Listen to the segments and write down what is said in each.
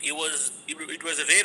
it was a rare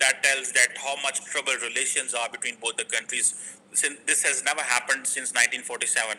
that tells that how much troubled relations are between both the countries. This has never happened since 1947.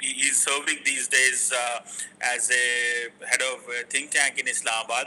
he is serving these days as a head of a think tank in Islamabad।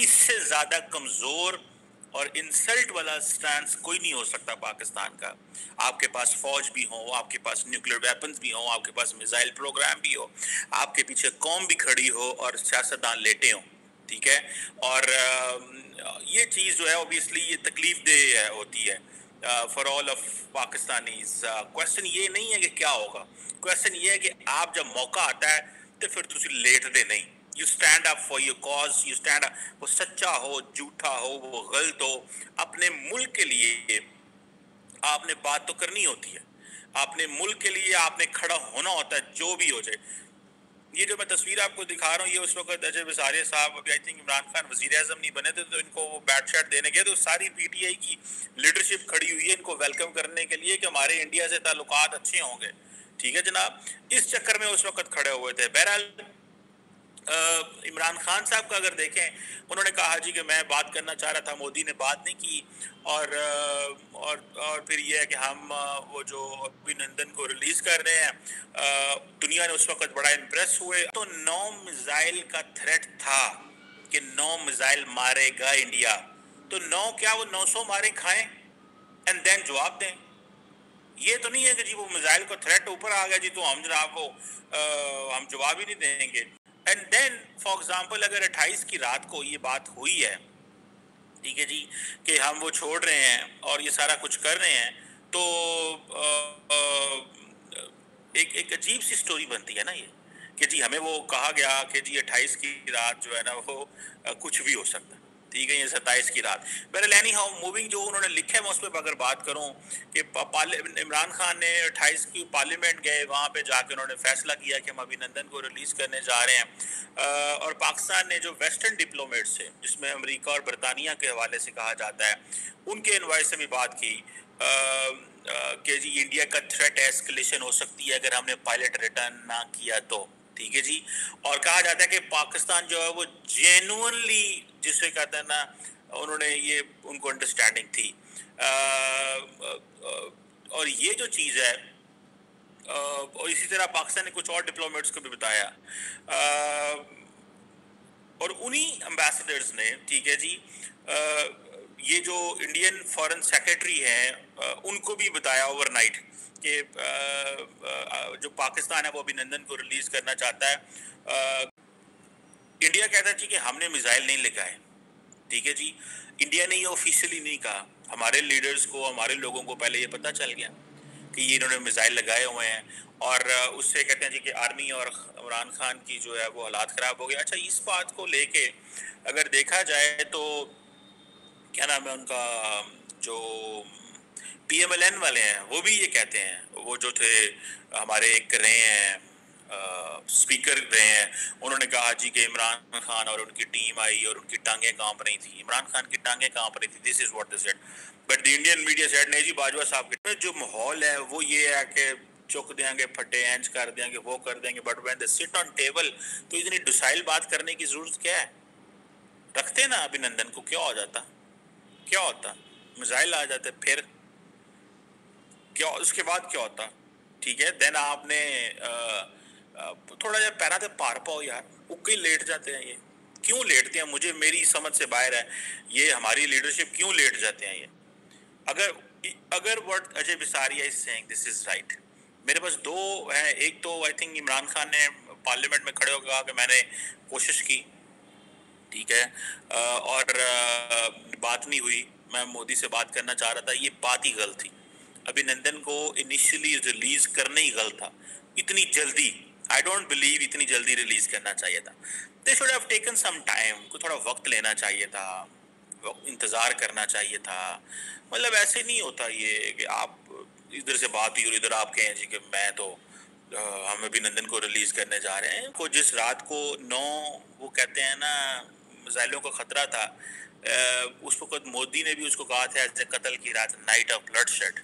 اس سے زیادہ کمزور اور insult والا stance کوئی نہیں ہو سکتا پاکستان کا. آپ کے پاس فوج بھی ہو, آپ کے پاس نیوکلیر ویپنز بھی ہوں, آپ کے پاس میزائل پروگرام بھی ہو, آپ کے پیچھے قوم بھی کھڑی ہو اور سیاستدان لیٹے ہوں, ٹھیک ہے. اور یہ چیز جو ہے اوبیسلی یہ تکلیف دہ ہوتی ہے for all of Pakistanis. Question یہ نہیں ہے کہ کیا ہوگا, کوشچن یہ ہے کہ آپ جب موقع آتا ہے تو پھر تسی لیٹتے نہیں. You stand up for your cause, you stand up. وہ سچا ہو, جھوٹا ہو, وہ غلط ہو, اپنے ملک کے لیے آپ نے بات تو کرنی ہوتی ہے, اپنے ملک کے لیے آپ نے کھڑا ہونا ہوتا ہے جو بھی ہو جائے. یہ جو میں تصویر آپ کو دکھا رہا ہوں یہ اس وقت اجے بساریہ صاحب ابھی آئی تھنک عمران خان وزیر اعظم نہیں بنے تھے تو ان کو وہ بیٹ شیٹ دینے گئے تو ساری پی ٹی آئی کی لیڈرشپ کھڑی ہوئی ہے ان کو ویلکم کرنے کے لیے کہ ہمارے انڈیا سے تعلقات اچھے ہوں گے, ٹھیک ہے جناب. اس چکر میں اس وقت کھڑے ہوئے تھے. بہرحال عمران خان صاحب کا اگر دیکھیں انہوں نے کہا جی کہ میں بات کرنا چاہ رہا تھا, مودی نے بات نہیں کی, اور پھر یہ ہے کہ ہم وہ جو ابھینندن کو ریلیز کر رہے ہیں, دنیا نے اس وقت بڑا امپریس ہوئے. تو 9 میزائل کا تھریٹ تھا کہ 9 میزائل مارے گا انڈیا, تو 9 کیا وہ 900 مارے کھائیں اینڈ دین جواب دیں. یہ تو نہیں ہے کہ جی وہ میزائل کو تھریٹ اوپر آ گیا جی تو ہم جناب کو ہم جواب ہی نہیں دیں گے. اینڈ دین فار ایگزامپل اگر 28 کی رات کو یہ بات ہوئی ہے, ٹھیک ہے جی, کہ ہم وہ چھوڑ رہے ہیں اور یہ سارا کچھ کر رہے ہیں, تو ایک عجیب سی سٹوری بنتی ہے نا یہ کہ جی ہمیں وہ کہا گیا کہ جی 28 کی رات جو ہے نا وہ کچھ بھی ہو سکتا ہے, ٹھیک ہے, یہ 27 کی رات. بہرحال اینی ہاؤ موونگ جو انہوں نے لکھا ہے میں اس پہ اگر بات کروں کہ عمران خان نے 28 کی پارلیمنٹ گئے, وہاں پہ جا کے انہوں نے فیصلہ کیا کہ ہم ابھینندن کو ریلیز کرنے جا رہے ہیں, اور پاکستان نے جو ویسٹرن ڈپلومیٹس سے جس میں امریکہ اور برطانیہ کے حوالے سے کہا جاتا ہے ان کے انوائس سے بھی بات کی کہ جی انڈیا کا تھریٹ ایسکلیشن ہو سکتی ہے اگر ہم نے پائلٹ ریٹرن نہ کیا تو, ٹھیک ہے جی. اور کہا جاتا ہے کہ پاکستان جو ہے وہ جینوئنلی جسے کہتے ہیں نا انہوں نے یہ ان کو انڈرسٹینڈنگ تھی, اور یہ جو چیز ہے اور اسی طرح پاکستان نے کچھ اور ڈپلومیٹس کو بھی بتایا, اور انہی امبیسڈرز نے, ٹھیک ہے جی, یہ جو انڈین فارن سیکرٹری ہیں ان کو بھی بتایا اوور نائٹ کہ جو پاکستان ہے وہ ابھینندن کو ریلیز کرنا چاہتا ہے. انڈیا کہتا ہے جی کہ ہم نے میزائل نہیں لگائے, ٹھیک ہے جی, انڈیا نے یہ آفیشیلی نہیں کہا, ہمارے لیڈرز کو ہمارے لوگوں کو پہلے یہ پتہ چل گیا کہ یہ انہوں نے میزائل لگائے ہوئے ہیں, اور اس سے کہتے ہیں جی کہ آرمی اور عمران خان کی جو ہے وہ حالات خراب ہو گئے. اچھا اس بات کو لے کے اگر دیکھا جائے تو کیا نام ہے ان کا جو پی ایم ایل این والے ہیں وہ بھی یہ کہتے ہیں, وہ جو تھے ہمارے ایک رہے ہیں اسپیکر رہے ہیں, انہوں نے کہا جی کہ عمران خان اور ان کی ٹیم آئی اور ان کی ٹانگیں کانپ رہی تھی, عمران خان کی ٹانگیں کانپ رہی تھی, this is what is it. But the Indian media said نہیں جی, باجوہ صاحب کے جو ماحول ہے وہ یہ ہے کہ چک دیں گے, پھٹے اینچ کر دیں گے, وہ کر دیں گے, بٹ وین دے سٹ آن ٹیبل تو اتنی ڈسائل بات کرنے کی ضرورت کیا ہے. رکھتے نا ابھینندن کو, کیا ہو جاتا, کیا ہوتا, میزائل آ جاتے, پھر کیا اس کے بعد کیا ہوتا, ٹھیک ہے. دین آپ نے تھوڑا جا پیرا تے پار پاؤ یار, اکے لیٹ جاتے ہیں. یہ کیوں لیٹتے ہیں مجھے میری سمجھ سے باہر ہے, یہ ہماری لیڈرشپ کیوں لیٹ جاتے ہیں. یہ اگر what Ajay Bisaria is saying this is right, میرے پاس دو ہیں. ایک تو آئی تھنک عمران خان نے پارلیمنٹ میں کھڑے ہو کے کہا کہ میں نے کوشش کی, ٹھیک ہے, اور بات نہیں ہوئی, میں مودی سے بات کرنا چاہ رہا تھا, یہ بات ہی غلط تھی. ابھینندن کو انیشلی ریلیز کرنا ہی غلط تھا اتنی جلدی. آئی ڈونٹ بلیو اتنی جلدی ریلیز کرنا چاہیے تھا. They should have taken some time, کو تھوڑا وقت لینا چاہیے تھا, انتظار کرنا چاہیے تھا. مطلب ایسے نہیں ہوتا یہ کہ آپ ادھر سے بات ہوئی اور ادھر آپ کہیں جی کہ میں تو ہم ابھینندن کو ریلیز کرنے جا رہے ہیں. کو جس رات کو 9 وہ کہتے ہیں نا میزائلوں کا خطرہ تھا, اس وقت مودی نے بھی اس کو کہا تھا ایسے قتل کی رات, نائٹ آف بلڈ شیڈ,